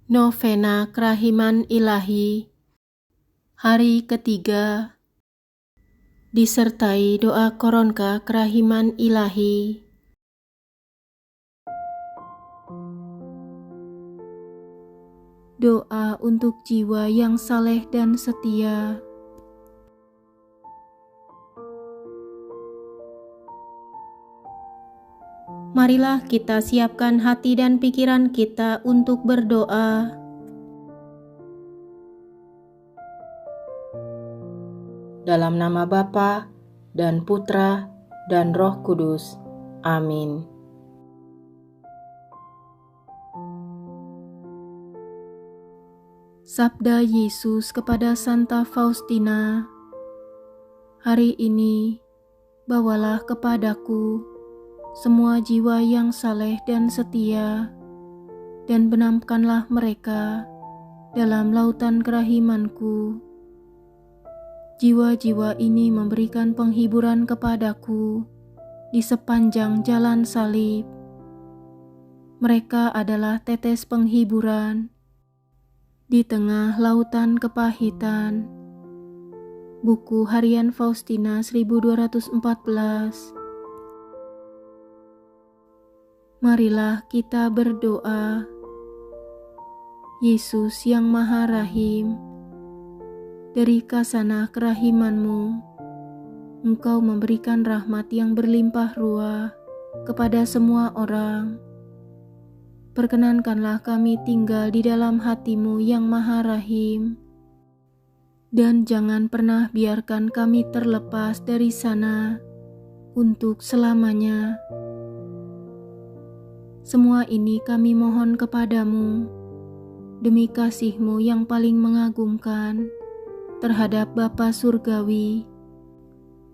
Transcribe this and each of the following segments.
Novena Kerahiman Ilahi, hari ketiga, disertai doa koronka kerahiman ilahi. Doa untuk jiwa yang saleh dan setia. Marilah kita siapkan hati dan pikiran kita untuk berdoa. Dalam nama Bapa dan Putra dan Roh Kudus. Amin. Sabda Yesus kepada Santa Faustina, hari ini bawalah kepadaku semua jiwa yang saleh dan setia, dan benamkanlah mereka dalam lautan kerahimanku. Jiwa-jiwa ini memberikan penghiburan kepadaku di sepanjang jalan salib. Mereka adalah tetes penghiburan di tengah lautan kepahitan. Buku Harian Faustina 1214. Marilah kita berdoa. Yesus yang Maha Rahim, dari khazanah kerahiman-Mu, Engkau memberikan rahmat yang berlimpah ruah kepada semua orang. Perkenankanlah kami tinggal di dalam hati-Mu yang Maha Rahim, dan jangan pernah biarkan kami terlepas dari sana untuk selamanya. Semua ini kami mohon kepadamu, demi kasih-Mu yang paling mengagumkan terhadap Bapa Surgawi,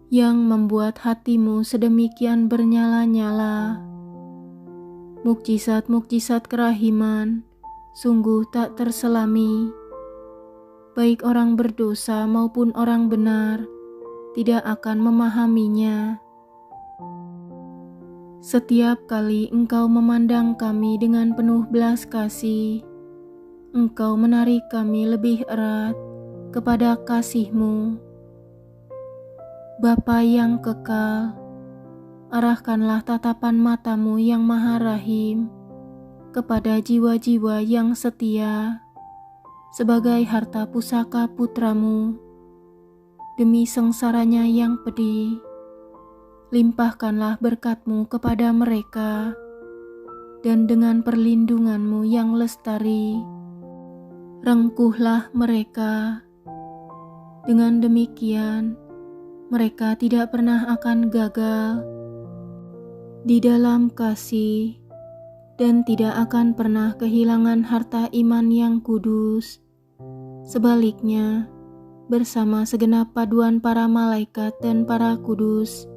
yang membuat hati-Mu sedemikian bernyala-nyala. Mukjizat-mukjizat kerahiman sungguh tak terselami. Baik orang berdosa maupun orang benar tidak akan memahaminya. Setiap kali Engkau memandang kami dengan penuh belas kasih, Engkau menarik kami lebih erat kepada kasih-Mu. Bapa yang kekal, arahkanlah tatapan mata-Mu yang Maha Rahim kepada jiwa-jiwa yang setia sebagai harta pusaka putra-Mu. Demi sengsaranya yang pedih, limpahkanlah berkat-Mu kepada mereka, dan dengan perlindungan-Mu yang lestari, rengkuhlah mereka. Dengan demikian, mereka tidak pernah akan gagal di dalam kasih, dan tidak akan pernah kehilangan harta iman yang kudus. Sebaliknya, bersama segenap paduan para malaikat dan para kudus,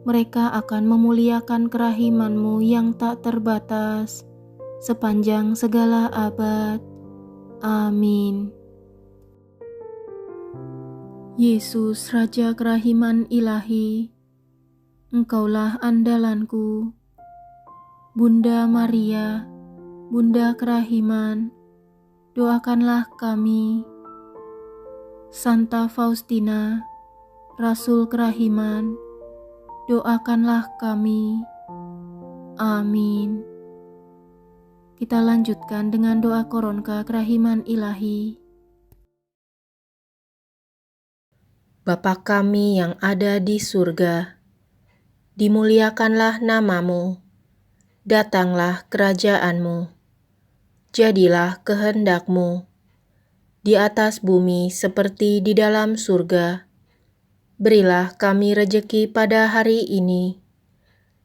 mereka akan memuliakan kerahiman-Mu yang tak terbatas sepanjang segala abad. Amin. Yesus, Raja Kerahiman Ilahi, Engkaulah andalanku. Bunda Maria, Bunda Kerahiman, doakanlah kami. Santa Faustina, Rasul Kerahiman, doakanlah kami. Amin. Kita lanjutkan dengan doa koronka kerahiman ilahi. Bapa kami yang ada di surga, dimuliakanlah nama-Mu, datanglah kerajaan-Mu, jadilah kehendak-Mu, di atas bumi seperti di dalam surga. Berilah kami rejeki pada hari ini,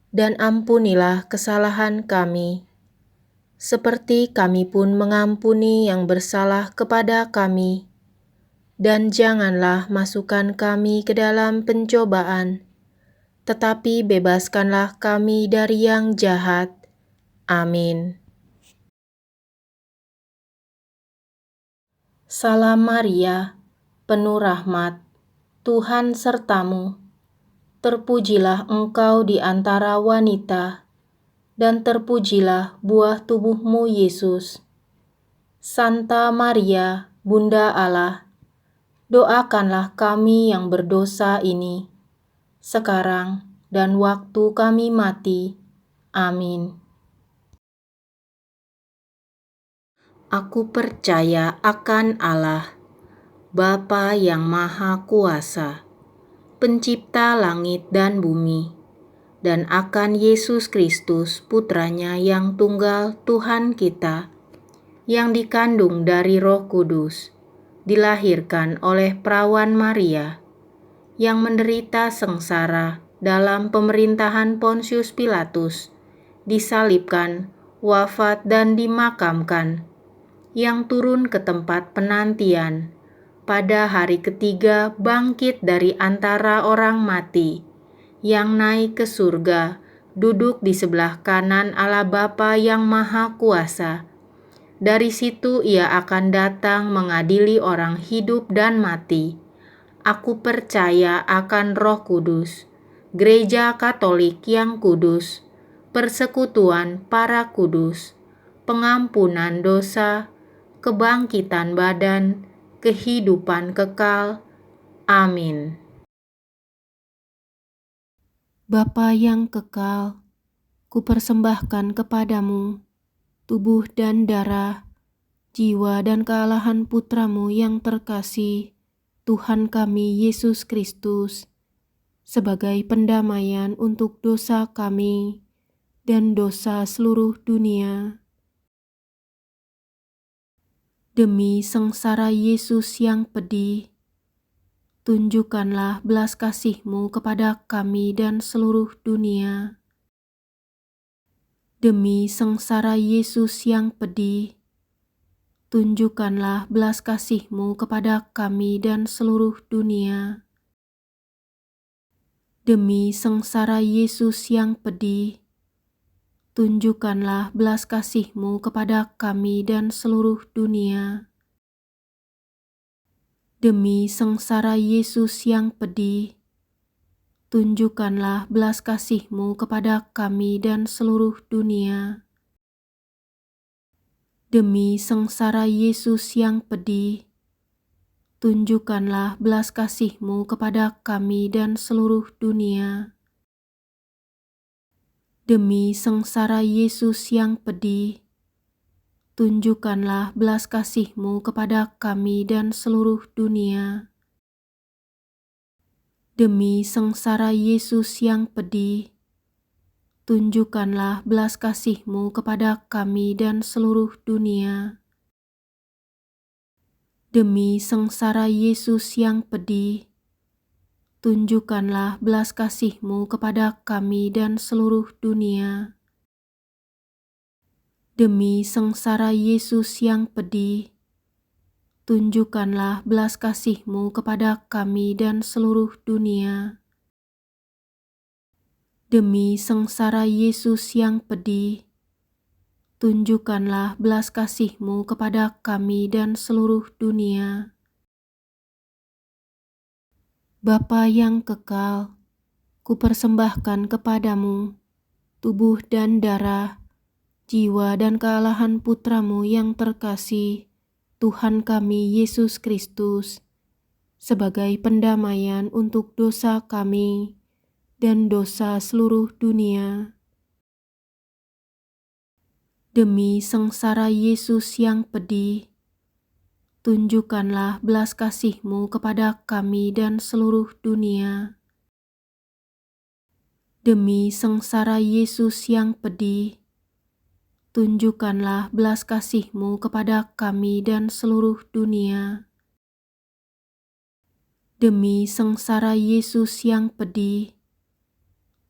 dan ampunilah kesalahan kami, seperti kami pun mengampuni yang bersalah kepada kami. Dan janganlah masukkan kami ke dalam pencobaan, tetapi bebaskanlah kami dari yang jahat. Amin. Salam Maria, penuh rahmat, Tuhan sertamu. Terpujilah engkau di antara wanita, dan terpujilah buah tubuh-Mu Yesus. Santa Maria, Bunda Allah, doakanlah kami yang berdosa ini, sekarang dan waktu kami mati. Amin. Aku percaya akan Allah, Bapa yang Maha Kuasa, Pencipta langit dan bumi, dan akan Yesus Kristus, Putranya yang tunggal Tuhan kita, yang dikandung dari Roh Kudus, dilahirkan oleh perawan Maria, yang menderita sengsara dalam pemerintahan Pontius Pilatus, disalibkan, wafat dan dimakamkan, yang turun ke tempat penantian, pada hari ketiga bangkit dari antara orang mati, yang naik ke surga, duduk di sebelah kanan Allah Bapa yang Maha Kuasa. Dari situ ia akan datang mengadili orang hidup dan mati. Aku percaya akan Roh Kudus, Gereja Katolik yang kudus, persekutuan para kudus, pengampunan dosa, kebangkitan badan, kehidupan kekal. Amin. Bapa yang kekal, kupersembahkan kepadamu tubuh dan darah, jiwa dan kealahan Putramu yang terkasih, Tuhan kami Yesus Kristus, sebagai pendamaian untuk dosa kami dan dosa seluruh dunia. Demi sengsara Yesus yang pedih, tunjukkanlah belas kasih-Mu kepada kami dan seluruh dunia. Demi sengsara Yesus yang pedih, tunjukkanlah belas kasih-Mu kepada kami dan seluruh dunia. Demi sengsara Yesus yang pedih, tunjukkanlah belas kasih-Mu kepada kami dan seluruh dunia. Demi sengsara Yesus yang pedih, tunjukkanlah belas kasih-Mu kepada kami dan seluruh dunia. Demi sengsara Yesus yang pedih, tunjukkanlah belas kasih-Mu kepada kami dan seluruh dunia. Demi sengsara Yesus yang pedih, tunjukkanlah belas kasih-Mu kepada kami dan seluruh dunia. Demi sengsara Yesus yang pedih, tunjukkanlah belas kasih-Mu kepada kami dan seluruh dunia. Demi sengsara Yesus yang pedih, tunjukkanlah belas kasih-Mu kepada kami dan seluruh dunia. Demi sengsara Yesus yang pedih, tunjukkanlah belas kasih-Mu kepada kami dan seluruh dunia. Demi sengsara Yesus yang pedih, tunjukkanlah belas kasih-Mu kepada kami dan seluruh dunia. Bapa yang kekal, kupersembahkan kepadamu tubuh dan darah, jiwa dan kealahan Putramu yang terkasih, Tuhan kami Yesus Kristus, sebagai pendamaian untuk dosa kami dan dosa seluruh dunia. Demi sengsara Yesus yang pedih, tunjukkanlah belas kasih-Mu kepada kami dan seluruh dunia. Demi sengsara Yesus yang pedih, tunjukkanlah belas kasih-Mu kepada kami dan seluruh dunia. Demi sengsara Yesus yang pedih,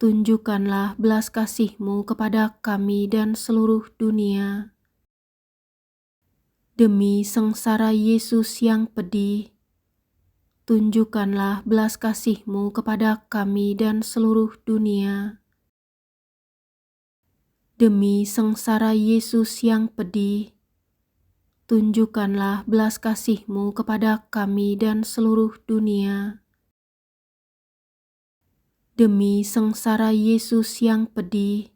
tunjukkanlah belas kasih-Mu kepada kami dan seluruh dunia. Demi sengsara Yesus yang pedih, tunjukkanlah belas kasih-Mu kepada kami dan seluruh dunia. Demi sengsara Yesus yang pedih, tunjukkanlah belas kasih-Mu kepada kami dan seluruh dunia. Demi sengsara Yesus yang pedih,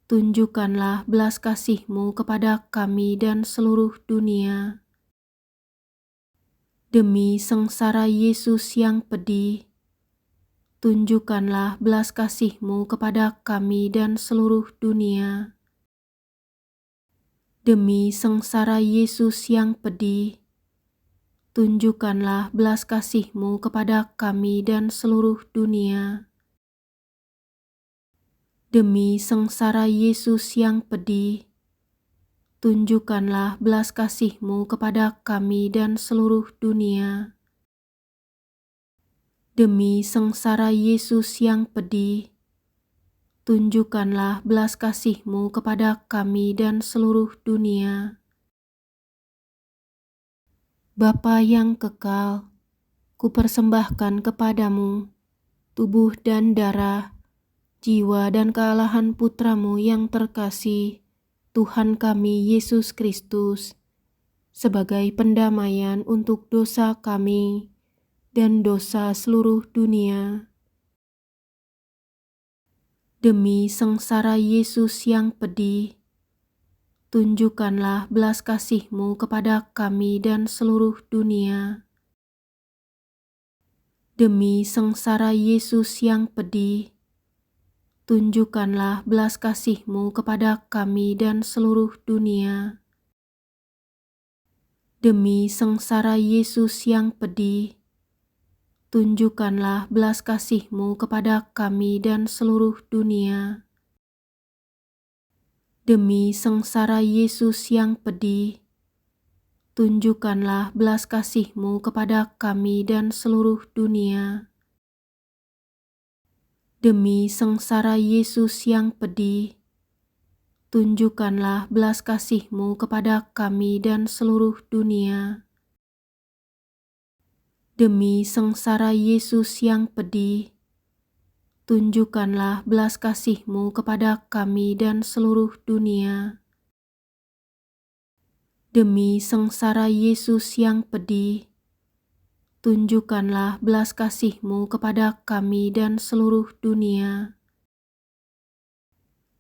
tunjukkanlah belas kasih-Mu kepada kami dan seluruh dunia. Demi sengsara Yesus yang pedih, tunjukkanlah belas kasih-Mu kepada kami dan seluruh dunia. Demi sengsara Yesus yang pedih, tunjukkanlah belas kasih-Mu kepada kami dan seluruh dunia. Demi sengsara Yesus yang pedih, tunjukkanlah belas kasih-Mu kepada kami dan seluruh dunia. Demi sengsara Yesus yang pedih, tunjukkanlah belas kasih-Mu kepada kami dan seluruh dunia. Bapa yang kekal, kupersembahkan kepadamu tubuh dan darah, jiwa dan kealahan Putra-Mu yang terkasih, Tuhan kami Yesus Kristus, sebagai pendamaian untuk dosa kami dan dosa seluruh dunia. Demi sengsara Yesus yang pedih, tunjukkanlah belas kasih-Mu kepada kami dan seluruh dunia. Demi sengsara Yesus yang pedih, tunjukkanlah belas kasih-Mu kepada kami dan seluruh dunia. Demi sengsara Yesus yang pedih, tunjukkanlah belas kasih-Mu kepada kami dan seluruh dunia. Demi sengsara Yesus yang pedih, tunjukkanlah belas kasih-Mu kepada kami dan seluruh dunia. Demi sengsara Yesus yang pedih, tunjukkanlah belas kasih-Mu kepada kami dan seluruh dunia. Demi sengsara Yesus yang pedih, tunjukkanlah belas kasih-Mu kepada kami dan seluruh dunia. Demi sengsara Yesus yang pedih, tunjukkanlah belas kasih-Mu kepada kami dan seluruh dunia.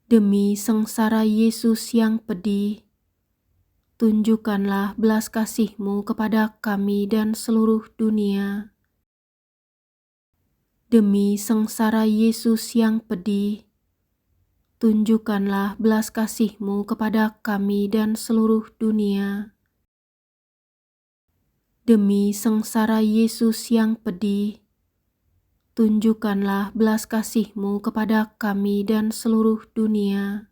Demi sengsara Yesus yang pedih, tunjukkanlah belas kasih-Mu kepada kami dan seluruh dunia. Demi sengsara Yesus yang pedih, tunjukkanlah belas kasih-Mu kepada kami dan seluruh dunia. Demi sengsara Yesus yang pedih, tunjukkanlah belas kasih-Mu kepada kami dan seluruh dunia.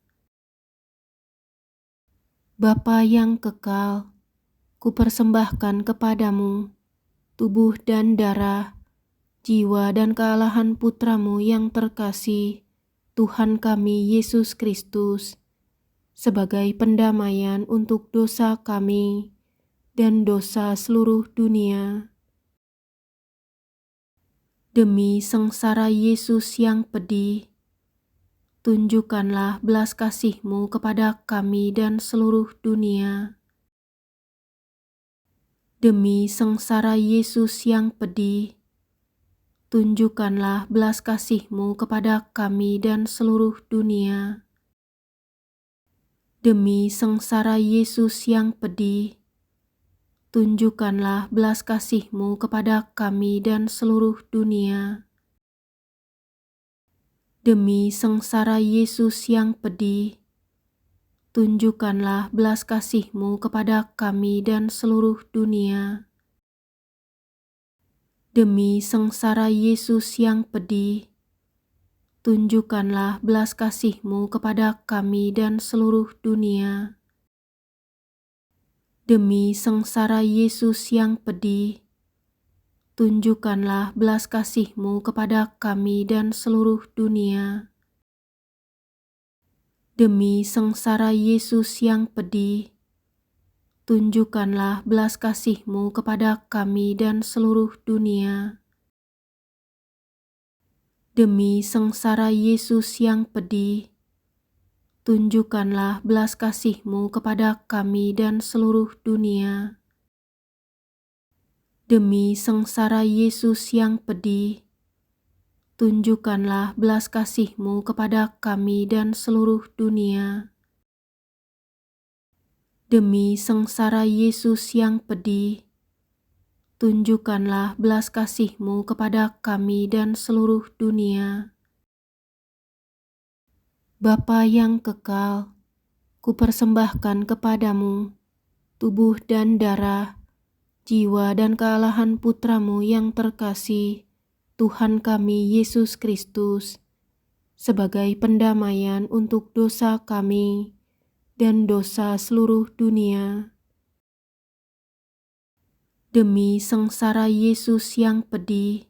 Bapa yang kekal, kupersembahkan kepadamu tubuh dan darah, jiwa dan kealahan Putra-Mu yang terkasih, Tuhan kami Yesus Kristus, sebagai pendamaian untuk dosa kami dan dosa seluruh dunia. Demi sengsara Yesus yang pedih, tunjukkanlah belas kasih-Mu kepada kami dan seluruh dunia. Demi sengsara Yesus yang pedih, tunjukkanlah belas kasih-Mu kepada kami dan seluruh dunia. Demi sengsara Yesus yang pedih, tunjukkanlah belas kasih-Mu kepada kami dan seluruh dunia. Demi sengsara Yesus yang pedih, tunjukkanlah belas kasih-Mu kepada kami dan seluruh dunia. Demi sengsara Yesus yang pedih, tunjukkanlah belas kasih-Mu kepada kami dan seluruh dunia. Demi sengsara Yesus yang pedih, tunjukkanlah belas kasih-Mu kepada kami dan seluruh dunia. Demi sengsara Yesus yang pedih, tunjukkanlah belas kasih-Mu kepada kami dan seluruh dunia. Demi sengsara Yesus yang pedih, tunjukkanlah belas kasih-Mu kepada kami dan seluruh dunia. Demi sengsara Yesus yang pedih, tunjukkanlah belas kasih-Mu kepada kami dan seluruh dunia. Demi sengsara Yesus yang pedih, tunjukkanlah belas kasih-Mu kepada kami dan seluruh dunia. Bapa yang kekal, kupersembahkan kepadamu tubuh dan darah, jiwa dan kealahan Putra-Mu yang terkasih, Tuhan kami Yesus Kristus, sebagai pendamaian untuk dosa kami dan dosa seluruh dunia. Demi sengsara Yesus yang pedih,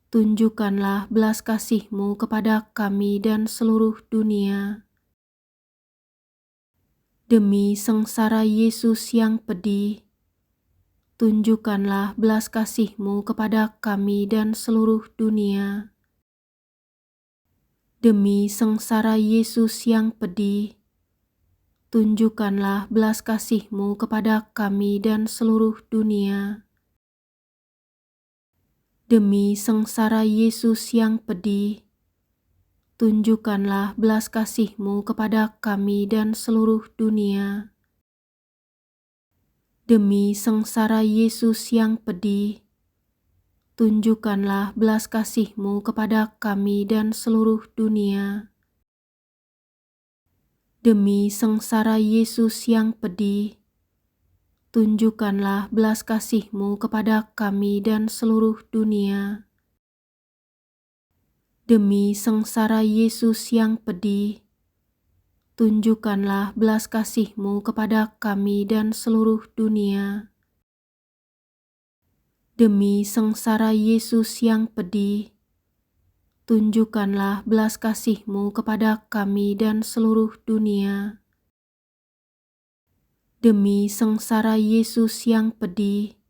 tunjukkanlah belas kasih-Mu kepada kami dan seluruh dunia. Demi sengsara Yesus yang pedih, tunjukkanlah belas kasih-Mu kepada kami dan seluruh dunia. Demi sengsara Yesus yang pedih, tunjukkanlah belas kasih-Mu kepada kami dan seluruh dunia. Demi sengsara Yesus yang pedih, tunjukkanlah belas kasih-Mu kepada kami dan seluruh dunia. Demi sengsara Yesus yang pedih, tunjukkanlah belas kasih-Mu kepada kami dan seluruh dunia. Demi sengsara Yesus yang pedih, tunjukkanlah belas kasih-Mu kepada kami dan seluruh dunia. Demi sengsara Yesus yang pedih, tunjukkanlah belas kasih-Mu kepada kami dan seluruh dunia. Demi sengsara Yesus yang pedih, tunjukkanlah belas kasih-Mu kepada kami dan seluruh dunia. Demi sengsara Yesus yang pedih,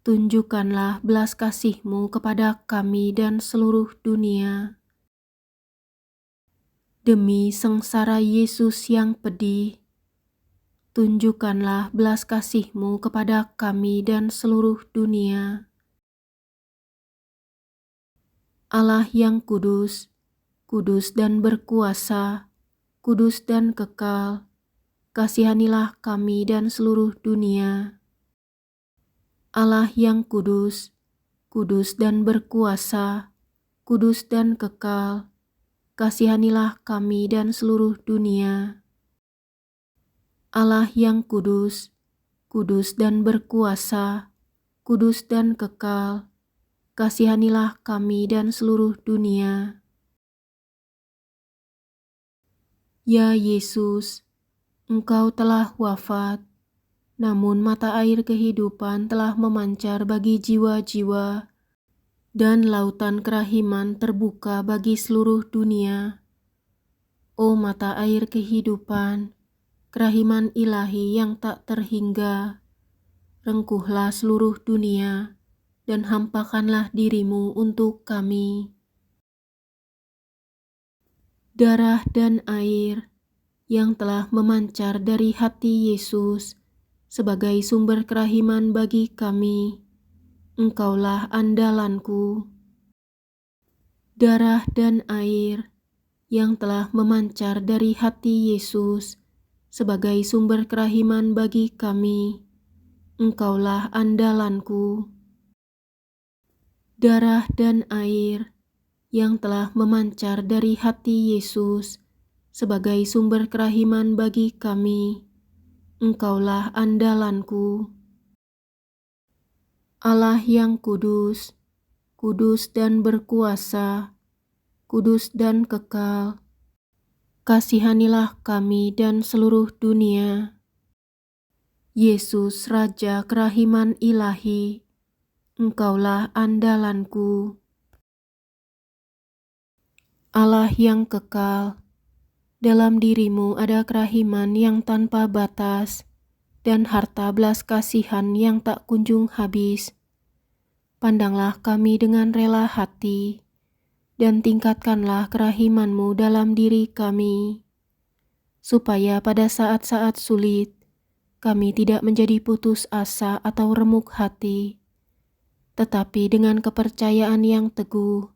tunjukkanlah belas kasih-Mu kepada kami dan seluruh dunia. Demi sengsara Yesus yang pedih, tunjukkanlah belas kasih-Mu kepada kami dan seluruh dunia. Allah yang kudus, kudus dan berkuasa, kudus dan kekal, kasihanilah kami dan seluruh dunia. Allah yang kudus, kudus dan berkuasa, kudus dan kekal, kasihanilah kami dan seluruh dunia. Allah yang kudus, kudus dan berkuasa, kudus dan kekal, kasihanilah kami dan seluruh dunia. Ya Yesus, Engkau telah wafat, namun mata air kehidupan telah memancar bagi jiwa-jiwa, dan lautan kerahiman terbuka bagi seluruh dunia. O mata air kehidupan, kerahiman ilahi yang tak terhingga, rengkuhlah seluruh dunia dan hampakanlah diri-Mu untuk kami. Darah dan air yang telah memancar dari hati Yesus sebagai sumber kerahiman bagi kami, Engkaulah andalanku. Darah dan air yang telah memancar dari hati Yesus sebagai sumber kerahiman bagi kami, Engkaulah andalanku. Darah dan air yang telah memancar dari hati Yesus sebagai sumber kerahiman bagi kami, Engkaulah andalanku. Allah yang kudus, kudus dan berkuasa, kudus dan kekal, kasihanilah kami dan seluruh dunia. Yesus Raja kerahiman ilahi, Engkaulah andalanku. Allah yang kekal, dalam diri-Mu ada kerahiman yang tanpa batas dan harta belas kasihan yang tak kunjung habis. Pandanglah kami dengan rela hati dan tingkatkanlah kerahiman-Mu dalam diri kami, supaya pada saat-saat sulit kami tidak menjadi putus asa atau remuk hati, tetapi dengan kepercayaan yang teguh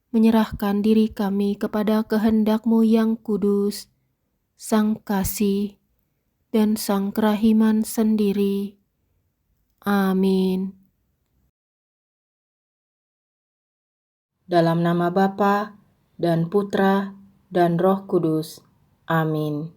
menyerahkan diri kami kepada kehendak-Mu yang kudus, Sang Kasih, dan Sang Kerahiman sendiri. Amin. Dalam nama Bapa dan Putra dan Roh Kudus. Amin.